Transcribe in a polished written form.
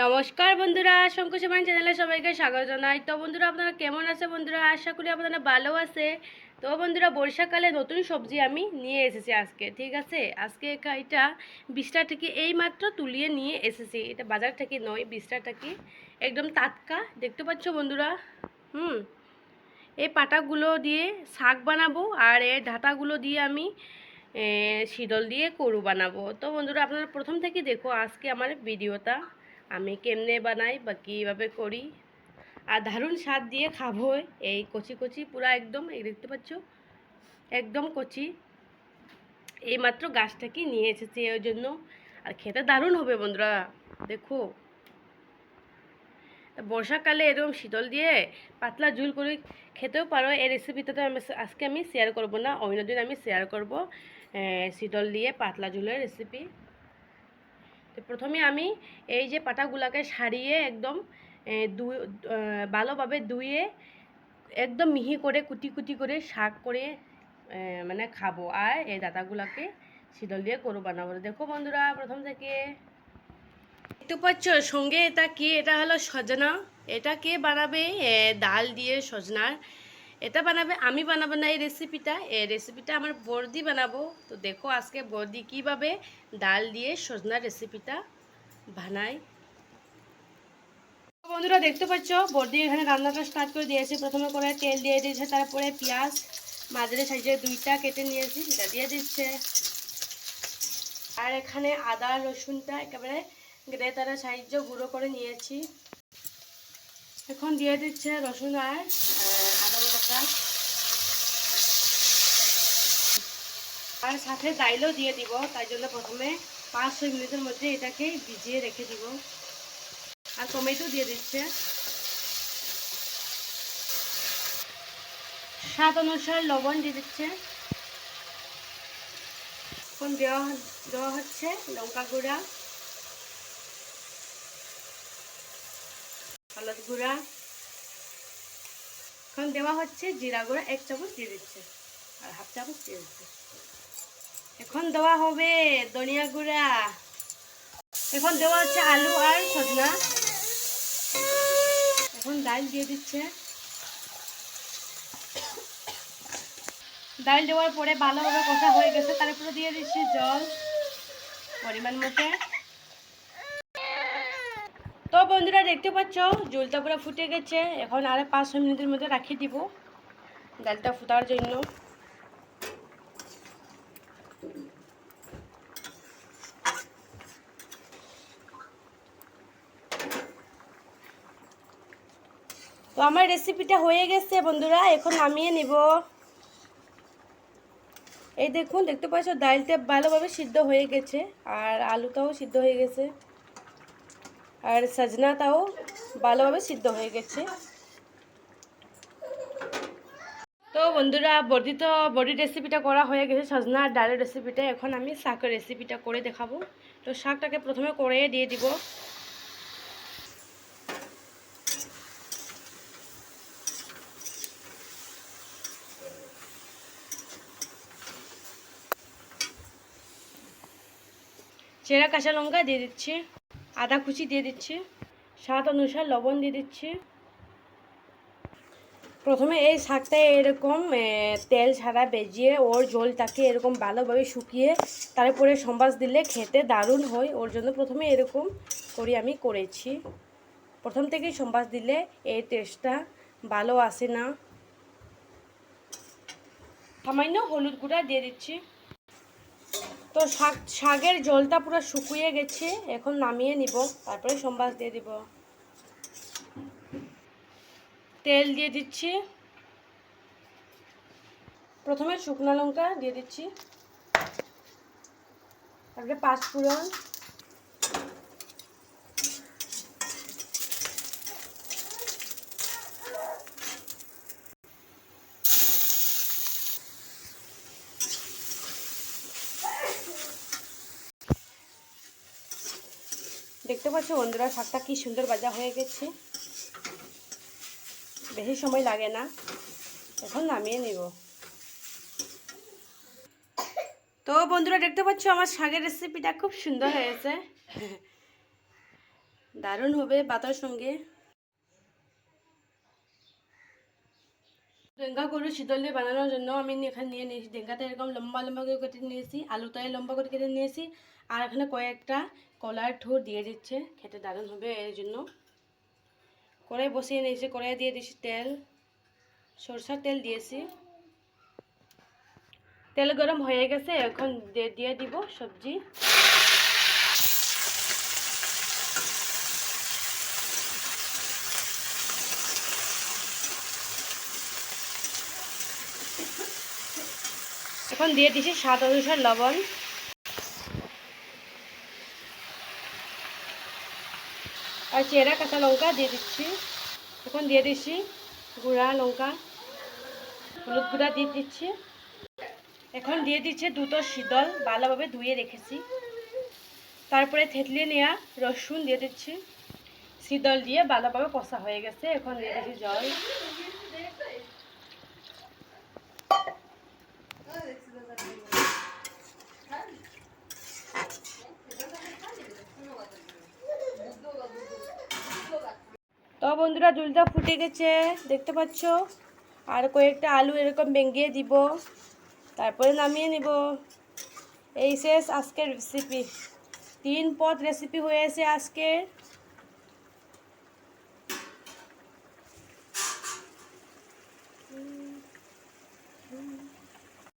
নমস্কার বন্ধুরা, শঙ্কুশমান চ্যানেলে সবাইকে স্বাগত জানাই। তো বন্ধুরা, আপনারা কেমন আছে? বন্ধুরা, আশা করি আপনারা ভালো আছে। তো বন্ধুরা, বর্ষাকালে নতুন সবজি আমি নিয়ে এসেছি আজকে, ঠিক আছে। আজকে এটা 20টা থেকে এই মাত্র তুলিয়ে নিয়ে এসেছি। এটা বাজার থেকে নয়, 20টা থেকে একদম টাটকা, দেখতে পাচ্ছ বন্ধুরা। এই পাতাগুলো দিয়ে শাক বানাবো, আর এই ডাঁটাগুলো দিয়ে আমি শীতল দিয়ে করু বানাবো। তো বন্ধুরা, আপনারা প্রথম থেকে দেখো আজকে আমার ভিডিওটা, আমি কেমনে বানাই বা কীভাবে করি। আর দারুণ স্বাদ দিয়ে খাবো। এই কচি কচি পুরা একদম, এই দেখতে পাচ্ছ একদম কচি, এইমাত্র গাছ থেকে নিয়ে এসেছি ওই জন্য। আর খেতে দারুণ হবে বন্ধুরা, দেখো। বর্ষাকালে এরকম শীতল দিয়ে পাতলা ঝুল করে খেতেও পারো। এই রেসিপিটা তো আজকে আমি শেয়ার করব না, অন্যদিন আমি শেয়ার করব শীতল দিয়ে পাতলা ঝুলের রেসিপি। তো প্রথমে আমি এই যে পাতাগুলোকে সারিয়ে একদম ভালোভাবে ধুয়ে একদম মিহি করে কুটি কুটি করে শাক করে মানে খাবো। আর এই ডাঁটাগুলোকে শীতল দিয়ে করু বানাবো। দেখো বন্ধুরা, প্রথম থেকে দেখতে পাচ্ছ সঙ্গে এটা কি, এটা হলো সজনা। এটা কে বানাবে? ডাল দিয়ে সজনার এটা বানাবে, আমি বানাবো না। এই রেসিপিটা আমার বৌদি বানাবো। তো দেখো আজকে বৌদি কীভাবে ডাল দিয়ে সজনার রেসিপিটা বানায়। বন্ধুরা দেখতে পাচ্ছ বৌদি এখানে রান্নাটা স্টার্ট করে দিয়েছে। প্রথমে করে তেল দিয়ে দিয়েছে, তারপরে পেঁয়াজ মাঝারি সাইজে 2টা কেটে নিয়েছি, সেটা দিয়ে দিচ্ছে। আর এখানে আদা রসুনটা একেবারে গ্রেটারের সাহায্যে গুঁড়ো করে নিয়েছি। এখন দিয়ে দিচ্ছে রসুন আর আদা বাটা, আর সাথে ডাইলও দিয়ে দিব। তাই জন্য প্রথমে 5-6 মিনিটের মধ্যে এটাকে ভিজিয়ে রেখে দিব। আর টমেটো দিয়ে দিচ্ছে, স্বাদ অনুসারে লবণ দিয়ে দিচ্ছে। এখন দেওয়া হচ্ছে লঙ্কা গুঁড়া, হলুদ গুঁড়া, এখন দেওয়া হচ্ছে জিরা গুঁড়া 1 চামচ দিয়ে দিচ্ছে, আর হাফ চামচ দিয়ে দিচ্ছে। এখন দেওয়া হবে ধনিয়া গুঁড়া। এখন দেওয়া হচ্ছে আলু আর সজনা। এখন ডাল দিয়ে দিচ্ছে। ডাল দেওয়ার পরে ভালোভাবে কষা হয়ে গেছে, তারপরে দিয়ে দিচ্ছি জল পরিমাণ মতো। তো বন্ধুরা দেখতে পাচ্ছ জলটা পুরো ফুটে গেছে। এখন আর 5-6 মিনিটের মধ্যে রাখিয়ে দিব ডালটা ফুটার জন্য। তো আমার রেসিপিটা হয়ে গেছে বন্ধুরা, এখন নামিয়ে নিব। এই দেখুন, দেখতে পাচ্ছ ডালটা ভালোভাবে সিদ্ধ হয়ে গেছে, আর আলুটাও সিদ্ধ হয়ে গেছে, আর সজনাটাও ভালোভাবে সিদ্ধ হয়ে গেছে। তো বন্ধুরা, বড়ির রেসিপিটা করা হয়ে গেছে, সজনা আর ডালের রেসিপিটা। এখন আমি শাকের রেসিপিটা করে দেখাবো। তো শাকটাকে প্রথমে কড়াইয়ে দিয়ে দিব। চেরা কাঁচা লঙ্কা দিয়ে দিচ্ছি, আদা কুচি দিয়ে দিচ্ছি, স্বাদ অনুসারে লবণ দিয়ে দিচ্ছি। প্রথমে এই শাকটা এরকম তেল ছাড়া ভেজিয়ে ওর ঝোলটাকে এরকম ভালোভাবে শুকিয়ে তারপরে সম্বাস দিলে খেতে দারুণ হয়। ওর জন্য প্রথমে এরকম আমি করেছি। প্রথম থেকেই সম্বাস দিলে এই টেস্টটা ভালো আসে না। সামান্য হলুদ গুঁড়া দিয়ে দিচ্ছি। তো শাকের ঝোলটা পুরো শুকিয়ে গেছে, এখন নামিয়ে নিব, তারপরে সম্বাস দিয়ে দিব। তেল দিয়ে দিচ্ছি। প্রথমে শুকনো লঙ্কা দিয়ে দিচ্ছি, তারপরে 5 ফোড়ন, দেখতে পাচ্ছ বন্ধুরা শাকটা কি সুন্দর ভাজা হয়ে গেছে, বেশি সময় লাগে না। এখন নামিয়ে নিব। তো বন্ধুরা দেখতে পাচ্ছ আমার শাকের রেসিপিটা খুব সুন্দর হয়েছে। দারুণ হবে পাতার সঙ্গে। ডেঙ্গা গরু শীতল দিয়ে বানানোর জন্য আমি এখানে নিয়ে নিয়েছি ডেঙ্গাটা এরকম লম্বা লম্বা করে কেটে নিয়েছি, আলুটাই লম্বা করে কেটে নিয়েছি, আর এখানে কয়েকটা কলার ঠোঁট দিয়ে দিচ্ছে, খেতে দারুণ হবে এর জন্য। কড়াই বসিয়ে নিয়েছি, কড়াই দিয়ে দিয়েছি তেল, সরষার তেল দিয়েছি। তেল গরম হয়ে গেছে, এখন দিয়ে দিব সবজি। এখন দিয়ে দিচ্ছি স্বাদ অনুসার লবণ, আর চেরা কাঁচা লঙ্কা দিয়ে দিচ্ছি। এখন দিয়ে দিচ্ছি গুঁড়া লঙ্কা, হলুদ গুঁড়া দিয়ে দিচ্ছি। এখন দিয়ে দিচ্ছে দুটো শীতল ভালোভাবে ধুয়ে রেখেছি, তারপরে থেতলিয়ে নেওয়া রসুন দিয়ে দিচ্ছি। শীতল দিয়ে ভালোভাবে কষা হয়ে গেছে, এখন দিয়ে দিচ্ছি জল। তো বন্ধুরা ঝোলটা ফুটে গেছে দেখতে পাচ্ছ, আর কয়েকটা আলু এরকম ভেঙে দিব, তারপরে নামিয়ে নিব। এই শেষ আজকের রেসিপি, 3 পদ রেসিপি হয়েছে আজকে।